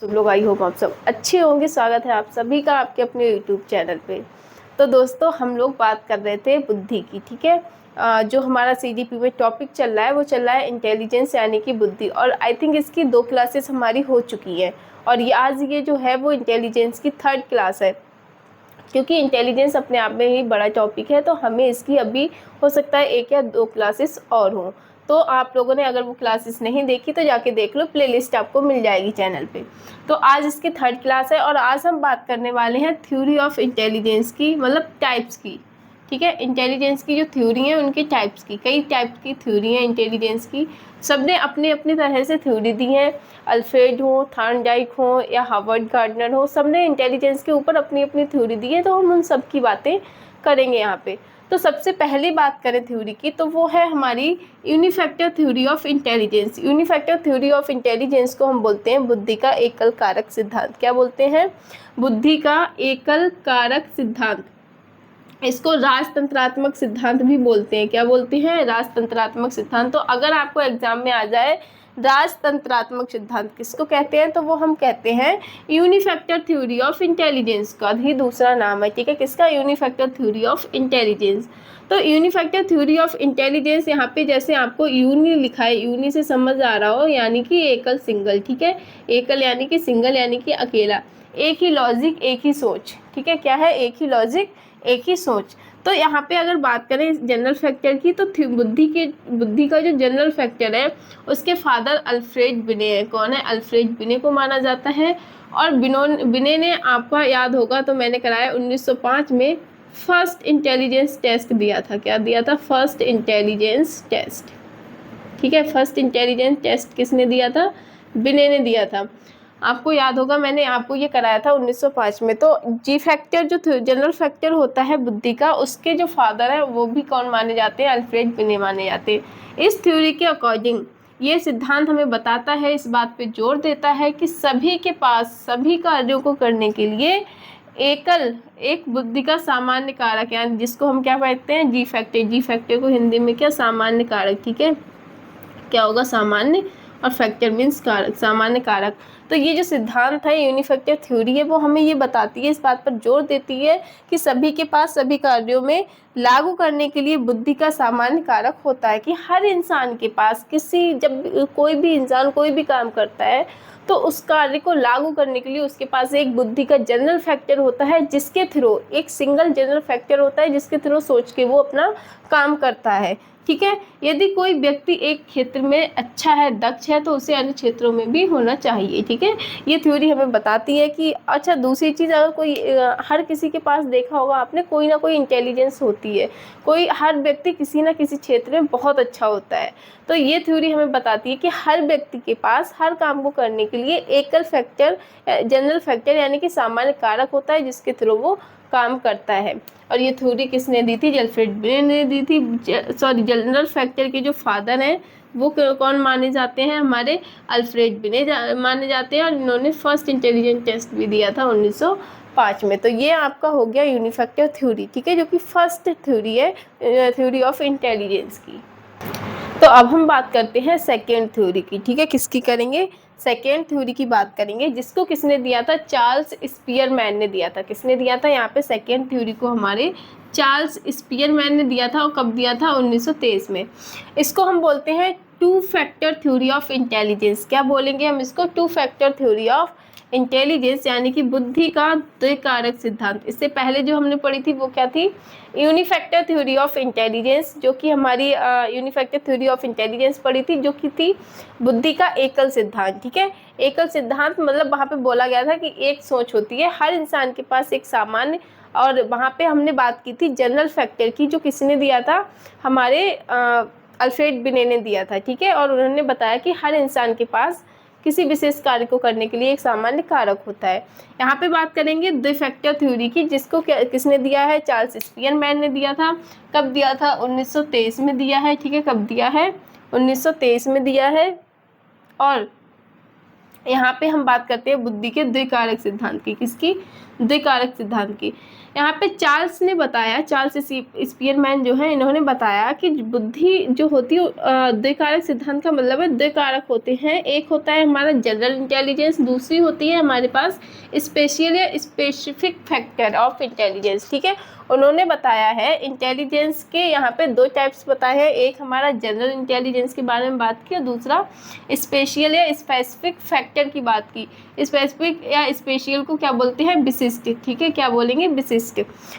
सब लोग I hope आप सब अच्छे होंगे। स्वागत है आप सभी का आपके अपने यूट्यूब चैनल पे। तो दोस्तों हम लोग बात कर रहे थे बुद्धि की, ठीक है। जो हमारा सीडीपी में टॉपिक चल रहा है वो चल रहा है इंटेलिजेंस यानी कि बुद्धि, और आई थिंक इसकी 2 क्लासेस हमारी हो चुकी हैं। और ये आज ये जो है वो इंटेलिजेंस की 3rd क्लास है, क्योंकि इंटेलिजेंस अपने आप में ही बड़ा टॉपिक है। तो हमें इसकी अभी हो सकता है 1 या 2 क्लासेस और हों। तो आप लोगों ने अगर वो क्लासेस नहीं देखी तो जाके देख लो, प्लेलिस्ट आपको मिल जाएगी चैनल पे। तो आज इसकी 3rd क्लास है और आज हम बात करने वाले हैं थ्योरी ऑफ इंटेलिजेंस की, मतलब टाइप्स की, ठीक है। इंटेलिजेंस की जो थ्योरी है उनके टाइप्स की, कई टाइप की थ्योरी है इंटेलिजेंस की। सबने अपनी अपनी तरह से थ्योरी दी है। अल्फ्रेड हो, थॉर्नडाइक हो या हार्वर्ड गार्डनर हो, सबने इंटेलिजेंस के ऊपर अपनी अपनी थ्योरी दी है। तो हम उन सब की बातें करेंगे यहाँ पे। तो सबसे पहले बात करें थ्योरी की तो वो है हमारी unifactor theory of intelligence. Unifactor theory of intelligence को हम बोलते हैं बुद्धि का एकल कारक सिद्धांत। क्या बोलते हैं? बुद्धि का एकल कारक सिद्धांत। इसको राजतंत्रात्मक सिद्धांत भी बोलते हैं। क्या बोलते हैं? राजतंत्रात्मक सिद्धांत। तो अगर आपको एग्जाम में आ जाए राजतंत्रात्मक सिद्धांत किसको कहते हैं, तो वो हम कहते हैं यूनिफैक्टर थ्योरी ऑफ इंटेलिजेंस का ही दूसरा नाम है, ठीक है। किसका? यूनिफैक्टर थ्योरी ऑफ इंटेलिजेंस। तो यूनिफैक्टर थ्योरी ऑफ इंटेलिजेंस यहाँ पे जैसे आपको यूनि लिखा है, यूनि से समझ आ रहा हो, यानी कि एकल सिंगल, ठीक है। एकल यानी कि सिंगल यानी कि अकेला, एक ही लॉजिक एक ही सोच, ठीक है। क्या है? एक ही लॉजिक एक ही सोच। तो यहाँ पे अगर बात करें जनरल फैक्टर की तो बुद्धि का जो जनरल फैक्टर है उसके फादर अल्फ्रेड बिने है। कौन है? अल्फ्रेड बिने को माना जाता है। और बिने ने, आपका याद होगा तो मैंने कराया 1905 में फर्स्ट इंटेलिजेंस टेस्ट दिया था। क्या दिया था? फर्स्ट इंटेलिजेंस टेस्ट, ठीक है। फर्स्ट इंटेलिजेंस टेस्ट किसने दिया था? बिने ने दिया था। आपको याद होगा मैंने आपको ये कराया था 1905 में। तो जी फैक्टर जो जनरल फैक्टर होता है बुद्धि का, उसके जो फादर है वो भी कौन माने जाते हैं? अल्फ्रेड बिने माने जाते हैं। इस थ्योरी के अकॉर्डिंग ये सिद्धांत हमें बताता है, इस बात पे जोर देता है कि सभी के पास सभी कार्यों को करने के लिए एक बुद्धि का सामान्य कारक, यानी जिसको हम क्या कहते हैं? जी फैक्टर। जी फैक्टर को हिंदी में क्या? सामान्य कारक, ठीक है। क्या होगा? सामान्य, और फैक्टर मीन्स कारक, सामान्य कारक। तो ये जो सिद्धांत है, यूनिफैक्टर थ्योरी है, वो हमें ये बताती है, इस बात पर जोर देती है कि सभी के पास सभी कार्यों में लागू करने के लिए बुद्धि का सामान्य कारक होता है। कि हर इंसान के पास जब कोई भी इंसान कोई भी काम करता है तो उस कार्य को लागू करने के लिए उसके पास एक बुद्धि का जनरल फैक्टर होता है, जिसके थ्रू एक सिंगल जनरल फैक्टर होता है जिसके थ्रू सोच के वो अपना काम करता है, ठीक है। यदि कोई व्यक्ति एक क्षेत्र में अच्छा है, दक्ष है, तो उसे अन्य क्षेत्रों में भी होना चाहिए, ठीक है। ये थ्योरी हमें बताती है कि अच्छा, दूसरी चीज़, अगर कोई हर किसी के पास देखा होगा आपने, कोई ना कोई इंटेलिजेंस होती है, हर व्यक्ति किसी ना किसी क्षेत्र में बहुत अच्छा होता है। तो ये थ्योरी हमें बताती है कि हर व्यक्ति के पास हर काम को करने के लिए एकल फैक्टर, जनरल फैक्टर यानी कि सामान्य कारक होता है जिसके थ्रू वो काम करता है। और ये थ्योरी किसने दी थी? अल्फ्रेड बिने ने दी थी। जनरल फैक्टर के जो फादर हैं वो कौन माने जाते हैं? हमारे अल्फ्रेड बिने माने जाते हैं। और इन्होंने फर्स्ट इंटेलिजेंस टेस्ट भी दिया था 1905 में। तो ये आपका हो गया यूनिफैक्टर थ्योरी, ठीक है, जो कि फर्स्ट थ्योरी है थ्योरी ऑफ इंटेलिजेंस की। तो अब हम बात करते हैं सेकेंड थ्योरी की, ठीक है। किसकी करेंगे? सेकेंड थ्योरी की बात करेंगे, जिसको किसने दिया था? चार्ल्स स्पीयरमैन ने दिया था। किसने दिया था? यहाँ पे सेकेंड थ्योरी को हमारे चार्ल्स स्पीयरमैन ने दिया था। और कब दिया था? 1923 में। इसको हम बोलते हैं two factor theory of intelligence. क्या बोलेंगे हम इसको? Two factor theory of intelligence, यानी कि बुद्धि का द्विकारक सिद्धांत। इससे पहले जो हमने पढ़ी थी वो क्या थी? यूनिफैक्टर थ्योरी ऑफ इंटेलिजेंस, जो कि हमारी यूनिफैक्टर थ्योरी ऑफ इंटेलिजेंस पढ़ी थी, जो कि थी बुद्धि का एकल सिद्धांत, ठीक है। एकल सिद्धांत मतलब वहाँ पे बोला गया था कि एक सोच होती है, हर इंसान के पास एक सामान्य, और वहाँ पे हमने बात की थी जनरल फैक्टर की, जो किसने दिया था? हमारे अल्फ्रेड बिने ने दिया था, ठीक है। और उन्होंने बताया कि हर इंसान के पास किसी विशेष कार्य को करने के लिए एक सामान्य कारक होता है। यहाँ पे बात करेंगे द्विफैक्टर थ्योरी की, जिसको किसने दिया है? चार्ल्स स्पीयरमैन ने दिया था। कब दिया था? 1923 में दिया है, ठीक है। कब दिया है? 1923 में दिया है। और यहाँ पे हम बात करते हैं बुद्धि के द्विकारक सिद्धांत की। किसकी? द्विकारक सिद्धांत की। यहाँ पे चार्ल्स ने बताया, चार्ल्स स्पीयरमैन जो है, इन्होंने बताया कि बुद्धि जो होती है द्विकारक सिद्धांत का मतलब है द्विकारक होते हैं। एक होता है हमारा जनरल इंटेलिजेंस, दूसरी होती है हमारे पास स्पेशल या स्पेसिफिक फैक्टर ऑफ इंटेलिजेंस। ठीक है, उन्होंने बताया है इंटेलिजेंस के यहाँ पे दो टाइप्स बताए हैं। एक हमारा जनरल इंटेलिजेंस के बारे में बात की और दूसरा स्पेशल या स्पेसिफिक फैक्टर की बात की। स्पेसिफिक या स्पेशल को क्या बोलते हैं? विशिष्ट। ठीक है, क्या बोलेंगे? विशिष्ट।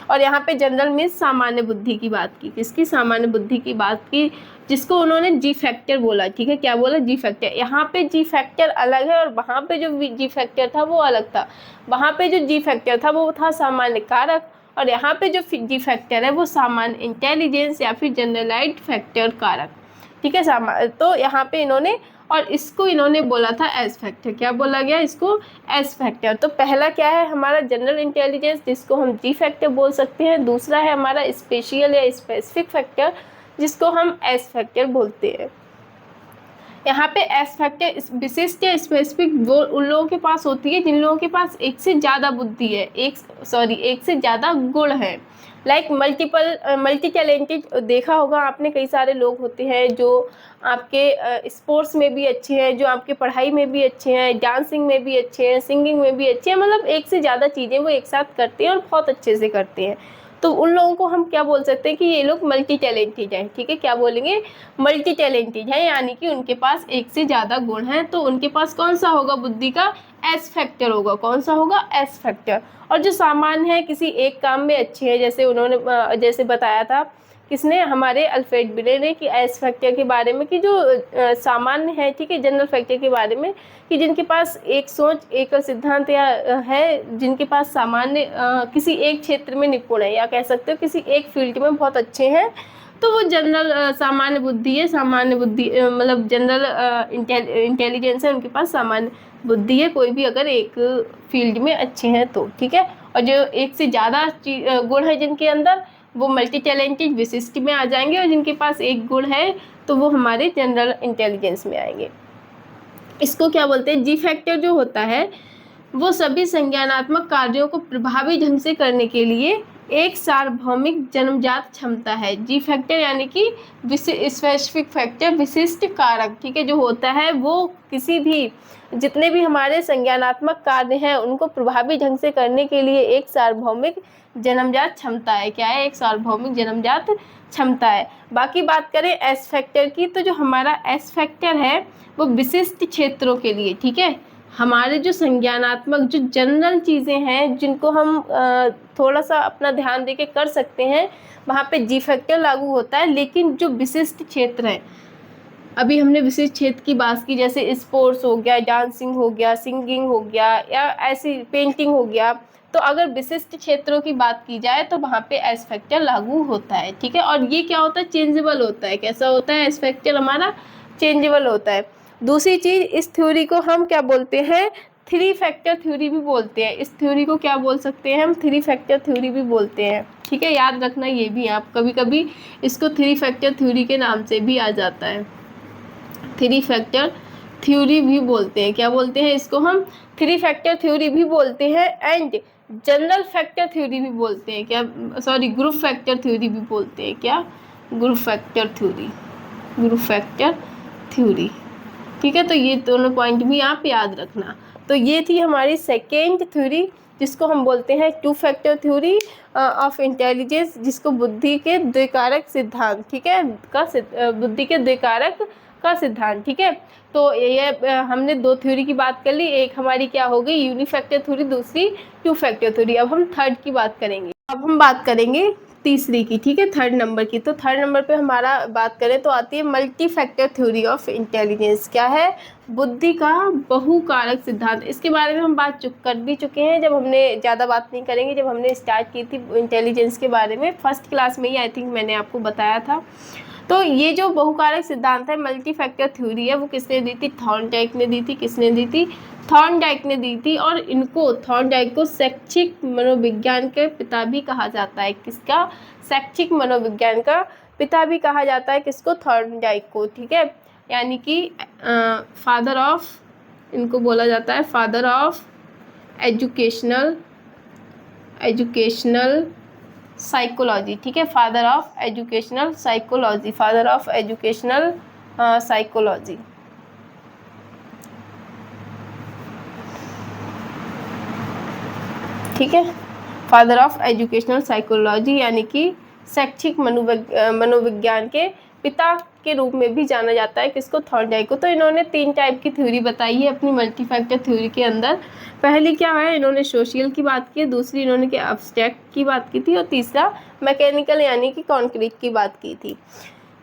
और यहाँ पे जनरल में सामान्य बुद्धि की बात की। किसकी? सामान्य बुद्धि की बात की, जिसको उन्होंने जी फैक्टर बोला। ठीक है, क्या बोला? जी फैक्टर। यहाँ पे जी फैक्टर अलग है और वहाँ पे जो जी फैक्टर था वो अलग था। वहाँ पे जो जी फैक्टर था वो था सामान्य कारक, और यहाँ पे जो जी फैक्टर है वो सामान्य इंटेलिजेंस या फिर जनरलाइज्ड फैक्टर कारक। ठीक है, तो यहाँ पे इन्होंने, और इसको इन्होंने बोला था एस फैक्टर। क्या बोला गया इसको? S factor. तो पहला क्या है हमारा? जनरल इंटेलिजेंस, जिसको हम जी फैक्टर बोल सकते हैं। दूसरा है हमारा स्पेशल या स्पेसिफिक फैक्टर, जिसको हम एस फैक्टर बोलते हैं। यहाँ पे एस फैक्टर विशिष्ट या स्पेसिफिक वो उन लोगों के पास होती है जिन लोगों के पास एक से ज़्यादा बुद्धि है, एक से ज़्यादा गुण है। Like multi talented. देखा होगा आपने, कई सारे लोग होते हैं जो आपके स्पोर्ट्स में भी अच्छे हैं, जो आपके पढ़ाई में भी अच्छे हैं, डांसिंग में भी अच्छे हैं, सिंगिंग में भी अच्छे हैं। मतलब एक से ज़्यादा चीज़ें वो एक साथ करते हैं और बहुत अच्छे से करते हैं। तो उन लोगों को हम क्या बोल सकते हैं कि ये लोग मल्टी टैलेंटेड हैं। ठीक है, क्या बोलेंगे? मल्टी टैलेंटेड है, यानी कि उनके पास एक से ज़्यादा गुण हैं। तो उनके पास कौन सा होगा बुद्धि का? एस फैक्टर होगा। कौन सा होगा? S factor. और जो सामान्य है, किसी एक काम में अच्छे हैं, जैसे उन्होंने जैसे बताया था किसने? हमारे अल्फ्रेड बिले ने, कि एस फैक्टर के बारे में, कि जो सामान्य है, ठीक है, जनरल फैक्टर के बारे में, कि जिनके पास एक सोच, एक सिद्धांत या है, जिनके पास सामान्य किसी एक क्षेत्र में निपुण है, या कह सकते हो किसी एक फील्ड में बहुत अच्छे हैं, तो वो जनरल सामान्य बुद्धि है। सामान्य बुद्धि मतलब जनरल इंटेलिजेंस है, उनके पास सामान्य बुद्धि है, कोई भी अगर एक फील्ड में अच्छे हैं तो। ठीक है, और जो एक से ज़्यादा गुण है जिनके अंदर, वो मल्टी टैलेंटेड विशिष्ट में आ जाएंगे, और जिनके पास एक गुण है तो वो हमारे जनरल इंटेलिजेंस में आएंगे। इसको क्या बोलते हैं? जी फैक्टर जो होता है वो सभी संज्ञानात्मक कार्यों को प्रभावी ढंग से करने के लिए एक सार्वभौमिक जन्मजात क्षमता है। जी फैक्टर यानी कि स्पेसिफिक फैक्टर, विशिष्ट कारक। ठीक है, जो होता है वो किसी भी, जितने भी हमारे संज्ञानात्मक कार्य हैं उनको प्रभावी ढंग से करने के लिए एक सार्वभौमिक जन्मजात क्षमता है। क्या है? एक सार्वभौमिक जन्मजात क्षमता है। बाकी बात करें एस फैक्टर की, तो जो हमारा एस फैक्टर है वो विशिष्ट क्षेत्रों के लिए, ठीक है, हमारे जो संज्ञानात्मक जो जनरल चीज़ें हैं जिनको हम थोड़ा सा अपना ध्यान देके कर सकते हैं, वहाँ पे जी फैक्टर लागू होता है। लेकिन जो विशिष्ट क्षेत्र हैं, अभी हमने विशिष्ट क्षेत्र की बात की, जैसे स्पोर्ट्स हो गया, डांसिंग हो गया, सिंगिंग हो गया, या ऐसी पेंटिंग हो गया, तो अगर विशिष्ट क्षेत्रों की बात की जाए तो वहाँ पे एस फैक्टर लागू होता है। ठीक है, और ये क्या होता है? चेंजेबल होता है। कैसा होता है? एस फैक्टर हमारा चेंजेबल होता है। दूसरी चीज़, इस थ्योरी को हम क्या बोलते हैं? थ्री फैक्टर थ्योरी भी बोलते हैं। इस थ्योरी को क्या बोल सकते हैं हम? थ्री फैक्टर थ्योरी भी बोलते हैं। ठीक है, याद रखना ये भी, आप कभी कभी इसको थ्री फैक्टर थ्योरी के नाम से भी आ जाता है। थ्री फैक्टर थ्योरी भी बोलते हैं। क्या बोलते हैं इसको हम? थ्री फैक्टर थ्योरी भी बोलते हैं, एंड जनरल फैक्टर थ्योरी भी बोलते हैं। क्या? सॉरी, ग्रुप फैक्टर थ्योरी भी बोलते हैं। क्या? Group factor theory, group factor theory. ठीक है, तो ये दोनों पॉइंट भी आप याद रखना। तो ये थी हमारी सेकेंड थ्योरी, जिसको हम बोलते हैं two factor theory of intelligence, जिसको बुद्धि के द्विकारक सिद्धांत, ठीक है, बुद्धि के द्विकारक का सिद्धांत। ठीक है, तो ये हमने दो थ्योरी की बात कर ली। एक हमारी क्या हो गई? यूनिफैक्टर थ्योरी, दूसरी टू फैक्टर थ्योरी। अब हम थर्ड की बात करेंगे। अब हम बात करेंगे तीसरी की, ठीक है, थर्ड नंबर की। तो थर्ड नंबर पे हमारा बात करें तो आती है multi factor theory of intelligence. क्या है? बुद्धि का बहुकारक सिद्धांत। इसके बारे में हम बात कर भी चुके हैं, जब हमने, ज़्यादा बात नहीं करेंगे, जब हमने स्टार्ट की थी इंटेलिजेंस के बारे में, फर्स्ट क्लास में ही आई थिंक मैंने आपको बताया था। तो ये जो बहुकारक सिद्धांत है, मल्टी फैक्टर थ्योरी है, वो किसने दी थी? थॉर्नडाइक ने दी थी। किसने दी थी? थॉर्नडाइक ने दी थी। और इनको, थॉर्नडाइक को शैक्षिक मनोविज्ञान के पिता भी कहा जाता है। किसका? शैक्षिक मनोविज्ञान का पिता भी कहा जाता है। किसको? थॉर्नडाइक को। ठीक है, यानी कि फादर ऑफ इनको बोला जाता है फादर ऑफ एजुकेशनल साइकोलॉजी, ठीक है, father of educational psychology, father of educational psychology. ठीक है, फादर ऑफ एजुकेशनल साइकोलॉजी यानी कि शैक्षिक मनोविज्ञान के पिता के रूप में भी जाना जाता है किसको, थॉर्नडाइक को। तो इन्होंने 3 टाइप की थ्योरी बताई है अपनी मल्टी फैक्टर थ्योरी के अंदर। पहली क्या है, इन्होंने सोशियल की बात की, दूसरी इन्होंने क्या एब्स्ट्रैक्ट की बात की थी, और तीसरा मैकेनिकल यानी कि कॉन्क्रीट की बात की थी।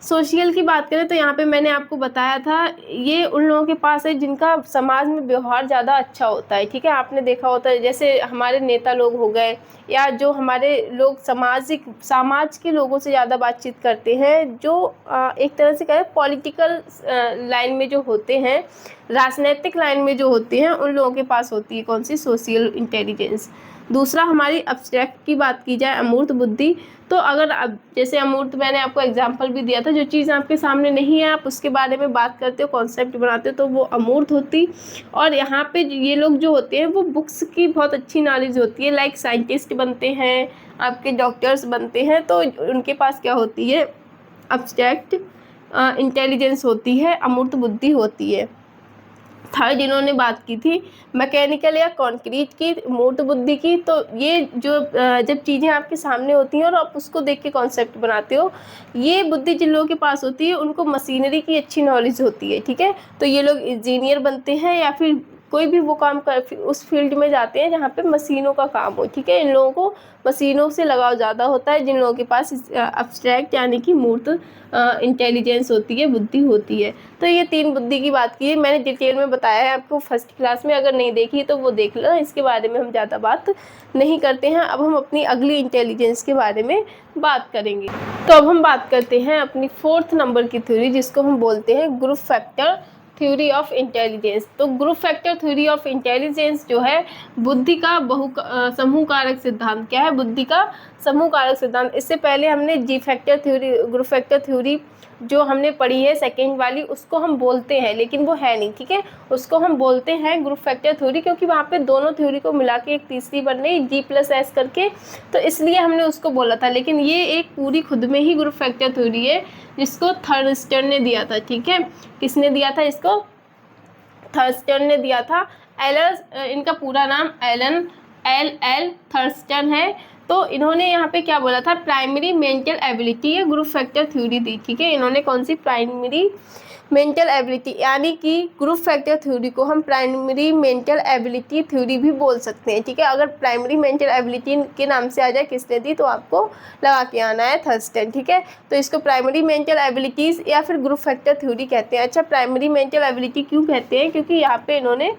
सोशियल की बात करें तो यहाँ पे मैंने आपको बताया था, ये उन लोगों के पास है जिनका समाज में व्यवहार ज़्यादा अच्छा होता है। ठीक है, आपने देखा होता है जैसे हमारे नेता लोग हो गए, या जो हमारे लोग समाज के लोगों से ज़्यादा बातचीत करते हैं, जो एक तरह से कहें पॉलिटिकल लाइन में जो होते हैं, राजनीतिक लाइन में जो होते हैं, उन लोगों के पास होती है कौन सी, सोशल इंटेलिजेंस। दूसरा हमारी एब्स्ट्रैक्ट की बात की जाए, अमूर्त बुद्धि, तो अगर अब जैसे अमूर्त मैंने आपको एग्जांपल भी दिया था, जो चीज़ आपके सामने नहीं है आप उसके बारे में बात करते हो, कॉन्सेप्ट बनाते हो, तो वो अमूर्त होती। और यहाँ पे ये लोग जो होते हैं वो बुक्स की बहुत अच्छी नॉलेज होती है, लाइक साइंटिस्ट बनते हैं, आपके डॉक्टर्स बनते हैं, तो उनके पास क्या होती है, एब्स्ट्रैक्ट इंटेलिजेंस होती है, अमूर्त बुद्धि होती है। थर्ड इन्होंने बात की थी मैकेनिकल या कॉन्क्रीट की, मूर्त बुद्धि की। तो ये जो जब चीज़ें आपके सामने होती हैं और आप उसको देख के कॉन्सेप्ट बनाते हो, ये बुद्धि जिन लोगों के पास होती है उनको मशीनरी की अच्छी नॉलेज होती है। ठीक है, तो ये लोग इंजीनियर बनते हैं या फिर कोई भी वो काम कर उस फील्ड में जाते हैं जहाँ पे मशीनों का काम हो। ठीक है, इन लोगों को मशीनों से लगाव ज़्यादा होता है, जिन लोगों के पास एब्स्ट्रैक्ट यानी कि मूर्त इंटेलिजेंस होती है, बुद्धि होती है। तो ये 3 बुद्धि की बात की है, मैंने डिटेल में बताया है आपको फर्स्ट क्लास में, अगर नहीं देखी तो वो देख लो, इसके बारे में हम ज़्यादा बात नहीं करते हैं। अब हम अपनी अगली इंटेलिजेंस के बारे में बात करेंगे। तो अब हम बात करते हैं अपनी 4th नंबर की थ्योरी, जिसको हम बोलते हैं group factor theory of intelligence. तो group factor theory of intelligence जो है बुद्धि का समूह कारक सिद्धांत। क्या है, बुद्धि का समूह कारक सिद्धांत। इससे पहले हमने जी factor theory, group factor theory जो हमने पढ़ी है सेकेंड वाली, उसको हम बोलते हैं, लेकिन वो है नहीं। ठीक है, उसको हम बोलते हैं ग्रुप फैक्टर थ्योरी, क्योंकि वहाँ पे दोनों थ्योरी को मिला के एक तीसरी बन रही G+S करके, तो इसलिए हमने उसको बोला था। लेकिन ये एक पूरी खुद में ही ग्रुप फैक्टर थ्योरी है, जिसको थर्स्टन ने दिया था। ठीक है, किसने दिया था इसको, थर्स्टन ने दिया था। इनका पूरा नाम एल थर्स्टन है। तो इन्होंने यहाँ पे क्या बोला था, प्राइमरी मेंटल एबिलिटी है ग्रुप फैक्टर थ्योरी दी। ठीक है, इन्होंने कौन सी, प्राइमरी मेंटल एबिलिटी, यानी कि ग्रुप फैक्टर थ्योरी को हम प्राइमरी मेंटल एबिलिटी थ्योरी भी बोल सकते हैं। ठीक है, अगर प्राइमरी मेंटल एबिलिटी के नाम से आ जाए किसने दी, तो आपको लगा के आना है थर्स्टन। ठीक है, तो इसको प्राइमरी मेंटल एबिलिटीज़ या फिर ग्रुप फैक्टर थ्योरी कहते हैं। अच्छा, प्राइमरी मेंटल एबिलिटी क्यों कहते हैं, क्योंकि यहाँ पे इन्होंने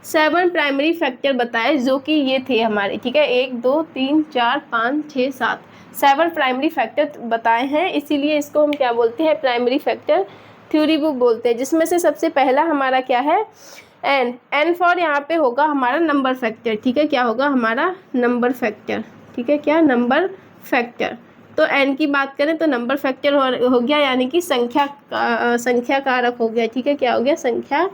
7 प्राइमरी फैक्टर बताए, जो कि ये थे हमारे। ठीक है, 1 2 3 4 5 6 7 प्राइमरी फैक्टर बताए हैं, इसीलिए इसको हम क्या बोलते हैं, प्राइमरी फैक्टर थ्योरी बुक बोलते हैं। जिसमें से सबसे पहला हमारा क्या है, एन फॉर यहाँ पे होगा हमारा नंबर फैक्टर। ठीक है, क्या होगा हमारा, नंबर फैक्टर। ठीक है, क्या, नंबर फैक्टर। तो एन की बात करें तो नंबर फैक्टर हो गया, यानी कि संख्या कारक हो गया। ठीक है, क्या हो गया, संख्या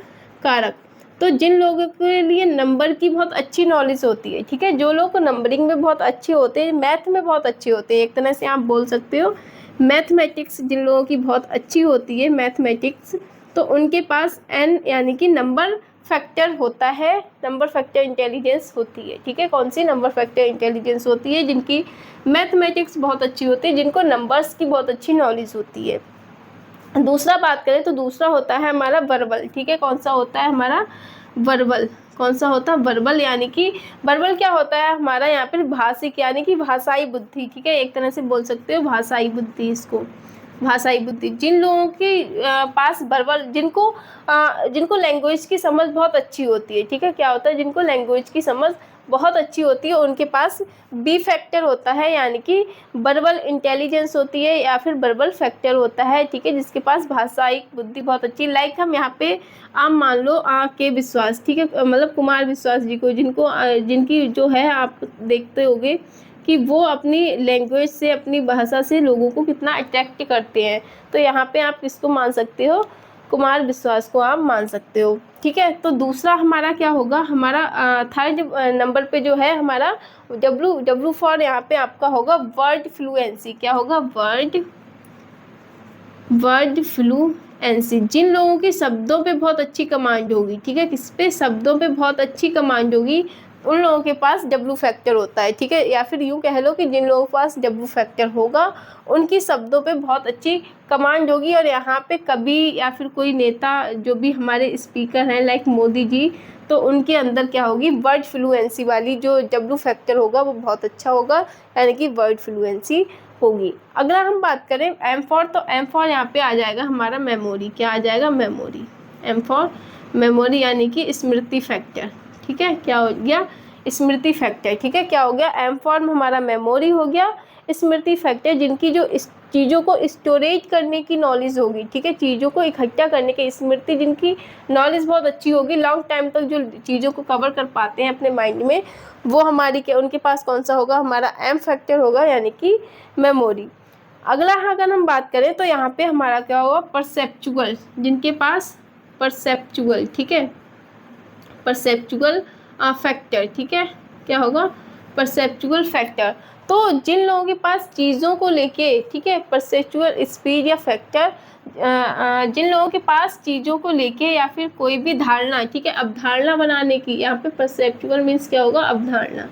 कारक। तो जिन लोगों के लिए नंबर की बहुत अच्छी नॉलेज होती है, ठीक है, जो लोग नंबरिंग में बहुत अच्छे होते हैं, मैथ में बहुत अच्छे होते हैं, एक तरह से आप बोल सकते हो मैथमेटिक्स जिन लोगों की बहुत अच्छी होती है, मैथमेटिक्स, तो उनके पास एन यानी कि नंबर फैक्टर होता है, नंबर फैक्टर इंटेलिजेंस होती है। ठीक है, कौन सी, नंबर फैक्टर इंटेलिजेंस होती है, जिनकी मैथमेटिक्स बहुत अच्छी होती है, जिनको नंबर्स की बहुत अच्छी नॉलेज होती है। दूसरा बात करें तो दूसरा होता है हमारा वर्बल। ठीक है, कौन सा होता है हमारा, वर्बल। कौन सा होता है, वर्बल, यानी कि वर्बल क्या होता है हमारा यहाँ पर, भाषिक यानी कि भाषाई बुद्धि। ठीक है, एक तरह से बोल सकते हो भाषाई बुद्धि, इसको भाषाई बुद्धि। जिन लोगों के पास वर्बल, जिनको लैंग्वेज की समझ बहुत अच्छी होती है। ठीक है, क्या होता है, जिनको लैंग्वेज की समझ बहुत अच्छी होती है, उनके पास बी फैक्टर होता है, यानी कि वर्बल इंटेलिजेंस होती है या फिर वर्बल फैक्टर होता है। ठीक है, जिसके पास भाषाई बुद्धि बहुत अच्छी। लाइक हम यहाँ पे आप मान लो के विश्वास, ठीक है, मतलब कुमार विश्वास जी को, जिनकी जो है आप देखते होगे कि वो अपनी लैंग्वेज से, अपनी भाषा से लोगों को कितना अट्रैक्ट करते हैं। तो यहाँ पे आप किसको मान सकते हो, कुमार विश्वास को आप मान सकते हो। ठीक है, तो दूसरा हमारा क्या होगा, हमारा थर्ड नंबर पे जो है हमारा W फॉर यहाँ पे आपका होगा वर्ड फ्लुएंसी। क्या होगा, वर्ड फ्लुएंसी। जिन लोगों की शब्दों पे बहुत अच्छी कमांड होगी, ठीक है, किस पे, शब्दों पे बहुत अच्छी कमांड होगी, उन लोगों के पास W फैक्टर होता है। ठीक है, या फिर यूँ कह लो कि जिन लोगों के पास W फैक्टर होगा उनकी शब्दों पे बहुत अच्छी कमांड होगी। और यहाँ पे कभी या फिर कोई नेता जो भी हमारे स्पीकर हैं लाइक मोदी जी, तो उनके अंदर क्या होगी, वर्ड फ्लुएंसी वाली जो W फैक्टर होगा वो बहुत अच्छा होगा, यानी कि वर्ड फ्लुएंसी होगी। अगला हम बात करें M फॉर, तो M फॉर यहाँ पे आ जाएगा हमारा मेमोरी। क्या आ जाएगा, मेमोरी। M फॉर मेमोरी यानी कि स्मृति फैक्टर। ठीक है, क्या हो गया, स्मृति फैक्टर। ठीक है, क्या हो गया, M फॉर्म हमारा मेमोरी हो गया, स्मृति फैक्टर जिनकी जो इस चीज़ों को स्टोरेज करने की नॉलेज होगी। ठीक है, चीज़ों को इकट्ठा करने की स्मृति, जिनकी नॉलेज बहुत अच्छी होगी, लॉन्ग टाइम तक जो चीज़ों को कवर कर पाते हैं अपने माइंड में, वो हमारी क्या, उनके पास कौन सा होगा, हमारा M फैक्टर होगा, यानी कि मेमोरी। अगला अगर हम बात करें तो यहाँ पे हमारा क्या होगा, परसेप्चुअल, जिनके पास परसेप्चुअल, ठीक है, परसेप्चुअल फैक्टर। ठीक है, क्या होगा, परसेप्चुअल फैक्टर। तो जिन लोगों के पास चीज़ों को लेके, ठीक है, परसेप्चुअल स्पीड या फैक्टर, जिन लोगों के पास चीज़ों को लेके या फिर कोई भी धारणा, ठीक है, अवधारणा बनाने की, यहाँ पे परसेप्चुअल मीन्स क्या होगा, अवधारणा,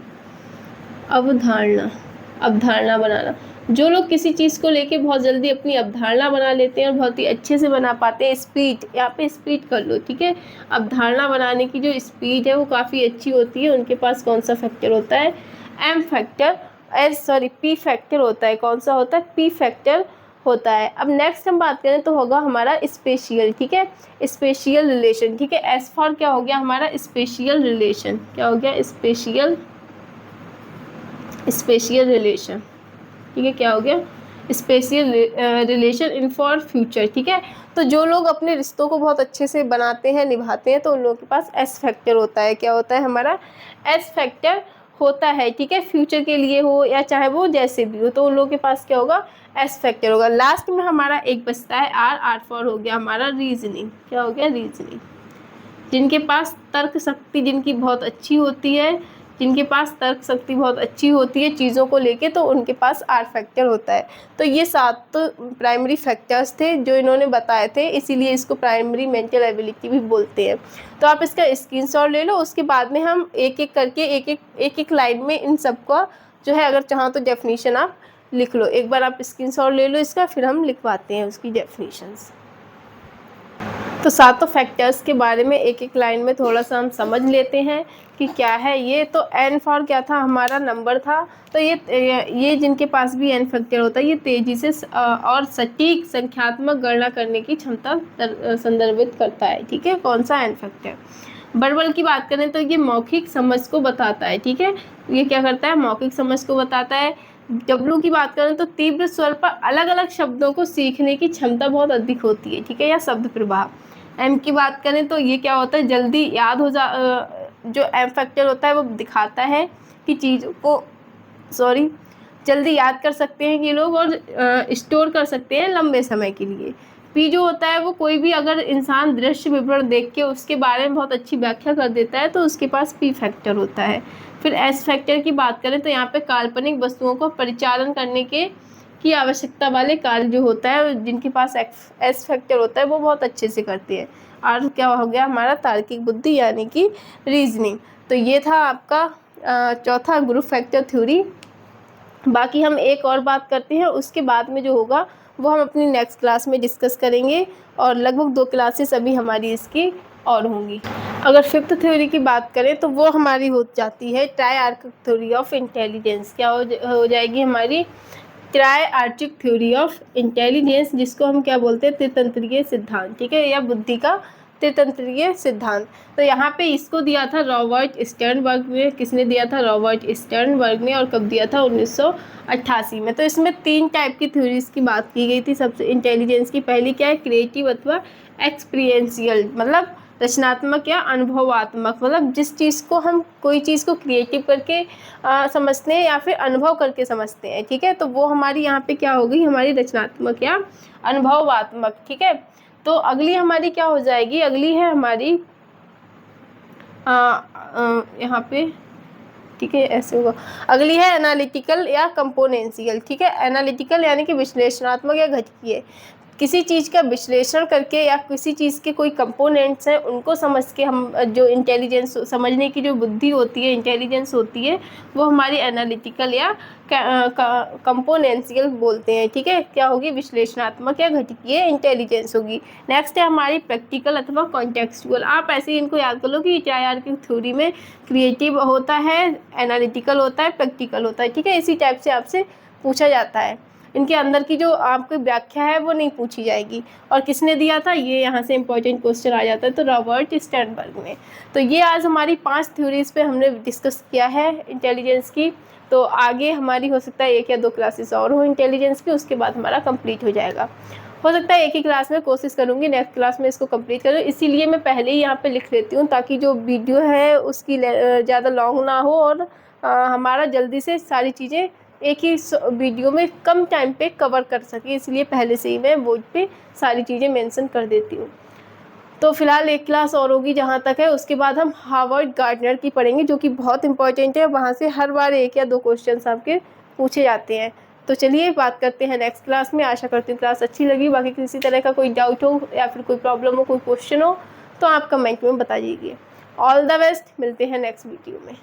अवधारणा बनाना। जो लोग किसी चीज़ को लेके बहुत जल्दी अपनी अवधारणा बना लेते हैं और बहुत ही अच्छे से बना पाते हैं, स्पीड, यहाँ पे स्पीड कर लो। ठीक है, अवधारणा बनाने की जो स्पीड है वो काफ़ी अच्छी होती है, उनके पास कौन सा फैक्टर होता है, M फैक्टर, P फैक्टर होता है। कौन सा होता है, P फैक्टर होता है। अब नेक्स्ट हम बात करें तो होगा हमारा स्पेशियल। ठीक है, स्पेशियल रिलेशन। ठीक है, S फॉर क्या हो गया हमारा, स्पेशियल रिलेशन। क्या हो गया, स्पेशियल रिलेशन। ठीक है, क्या हो गया, special relation in for future. ठीक है, तो जो लोग अपने रिश्तों को बहुत अच्छे से बनाते हैं, निभाते हैं, तो उन लोगों के पास S फैक्टर होता है। क्या होता है, हमारा S फैक्टर होता है। ठीक है, फ्यूचर के लिए हो या चाहे वो जैसे भी हो, तो उन लोगों के पास क्या होगा, S फैक्टर होगा। लास्ट में हमारा एक बचता है R फॉर हो गया हमारा रीजनिंग। क्या हो गया, रीजनिंग। जिनके पास तर्क शक्ति, जिनकी बहुत अच्छी होती है, जिनके पास तर्क शक्ति बहुत अच्छी होती है चीज़ों को लेके, तो उनके पास R फैक्टर होता है। तो ये 7 तो प्राइमरी फैक्टर्स थे जो इन्होंने बताए थे, इसीलिए इसको प्राइमरी मेंटल एबिलिटी भी बोलते हैं। तो आप इसका स्क्रीनशॉट ले लो, उसके बाद में हम एक एक करके एक एक लाइन में इन सबका जो है, अगर चाहो तो डेफिनीशन आप लिख लो। एक बार आप स्क्रीनशॉट ले लो इसका, फिर हम लिखवाते हैं उसकी डेफिनीशंस। तो 7 फैक्टर्स के बारे में एक एक लाइन में थोड़ा सा हम समझ लेते हैं कि क्या है ये। तो N फॉर क्या था, हमारा नंबर था। तो ये जिनके पास भी N फैक्टर होता है, ये तेज़ी से और सटीक संख्यात्मक गणना करने की क्षमता संदर्भित करता है। ठीक है, कौन सा, N फैक्टर। वर्बल की बात करें तो ये मौखिक समझ को बताता है। ठीक है, ये क्या करता है, मौखिक समझ को बताता है। W की बात करें तो तीव्र स्वर पर अलग अलग शब्दों को सीखने की क्षमता बहुत अधिक होती है। ठीक है, या शब्द प्रभाव। M की बात करें तो ये क्या होता है, जल्दी याद हो जो M फैक्टर होता है वो दिखाता है कि चीज़ों को जल्दी याद कर सकते हैं ये लोग और स्टोर कर सकते हैं लंबे समय के लिए। P जो होता है वो कोई भी अगर इंसान दृश्य विवरण देख के उसके बारे में बहुत अच्छी व्याख्या कर देता है तो उसके पास P फैक्टर होता है। फिर S फैक्टर की बात करें तो यहाँ पे काल्पनिक वस्तुओं को परिचालन करने की आवश्यकता वाले कार्य जो होता है, जिनके पास S फैक्टर होता है वो बहुत अच्छे से करते हैं। और क्या हो गया हमारा, तार्किक बुद्धि यानी कि रीजनिंग। तो ये था आपका चौथा ग्रुप फैक्टर थ्योरी। बाकी हम एक और बात करते हैं, उसके बाद में जो होगा वो हम अपनी नेक्स्ट क्लास में डिस्कस करेंगे, और लगभग 2 क्लासेस अभी हमारी इसकी और होंगी। अगर 5th थ्योरी की बात करें तो वो हमारी हो जाती है ट्रायआर्किक थ्योरी ऑफ इंटेलिजेंस। क्या हो जाएगी हमारी, ट्रायआर्किक थ्योरी ऑफ इंटेलिजेंस, जिसको हम क्या बोलते हैं, त्रितंत्रीय सिद्धांत। ठीक है, या बुद्धि का त्रितंत्रीय सिद्धांत। तो यहाँ पे इसको दिया था रॉबर्ट स्टर्नबर्ग ने। किसने दिया था, रॉबर्ट स्टर्नबर्ग ने। और कब दिया था, 1988 में। तो इसमें 3 टाइप की थ्योरीज की बात की गई थी सबसे इंटेलिजेंस की। पहली क्या है, क्रिएटिव अथवा एक्सपीरियंशियल, मतलब रचनात्मक या अनुभवात्मक, मतलब जिस चीज़ को हम कोई चीज़ को क्रिएटिव करके समझते हैं या फिर अनुभव करके समझते हैं। ठीक है, तो वो हमारी यहाँ पे क्या हो गई, हमारी रचनात्मक या अनुभवात्मक। ठीक है, तो अगली हमारी क्या हो जाएगी, अगली है हमारी यहाँ पे, ठीक है ऐसे होगा। अगली है एनालिटिकल या कंपोनेंशियल, ठीक है। एनालिटिकल यानी कि विश्लेषणात्मक या घटकीय, किसी चीज़ का विश्लेषण करके या किसी चीज़ के कोई कंपोनेंट्स हैं उनको समझ के हम जो इंटेलिजेंस समझने की जो बुद्धि होती है, इंटेलिजेंस होती है, वो हमारी एनालिटिकल या कंपोनेंशियल बोलते हैं, ठीक है। क्या होगी, विश्लेषणात्मक या घटकीय इंटेलिजेंस होगी। नेक्स्ट है हमारी प्रैक्टिकल अथवा कॉन्टेक्सचुअल। आप ऐसे ही इनको याद कर लो कि TIR की थ्योरी में क्रिएटिव होता है, एनालिटिकल होता है, प्रैक्टिकल होता है, ठीक है। इसी टाइप से आपसे पूछा जाता है। इनके अंदर की जो आपकी व्याख्या है वो नहीं पूछी जाएगी। और किसने दिया था, ये यहाँ से इंपॉर्टेंट क्वेश्चन आ जाता है, तो रॉबर्ट स्टर्नबर्ग ने। तो ये आज हमारी 5 थ्योरीज पे हमने डिस्कस किया है इंटेलिजेंस की। तो आगे हमारी हो सकता है 1 या 2 क्लासेस और हो इंटेलिजेंस की, उसके बाद हमारा कंप्लीट हो जाएगा। हो सकता है एक ही क्लास में, कोशिश करूँगी नेक्स्ट क्लास में इसको कंप्लीट करूँ, इसीलिए मैं पहले ही यहाँ पे लिख लेती हूँ ताकि जो वीडियो है उसकी ज़्यादा लॉन्ग ना हो और हमारा जल्दी से सारी चीज़ें एक ही वीडियो में कम टाइम पे कवर कर सके, इसलिए पहले से ही मैं बोर्ड पे सारी चीज़ें मेंशन कर देती हूँ। तो फिलहाल 1 क्लास और होगी जहाँ तक है, उसके बाद हम हार्वर्ड गार्डनर की पढ़ेंगे जो कि बहुत इंपॉर्टेंट है, वहाँ से हर बार 1 या 2 क्वेश्चन आपके पूछे जाते हैं। तो चलिए बात करते हैं नेक्स्ट क्लास में। आशा करती हूँ क्लास अच्छी लगी। बाकी किसी तरह का कोई डाउट हो या फिर कोई प्रॉब्लम हो, कोई क्वेश्चन हो तो आप कमेंट में बता दीजिए। ऑल द बेस्ट, मिलते हैं नेक्स्ट वीडियो में।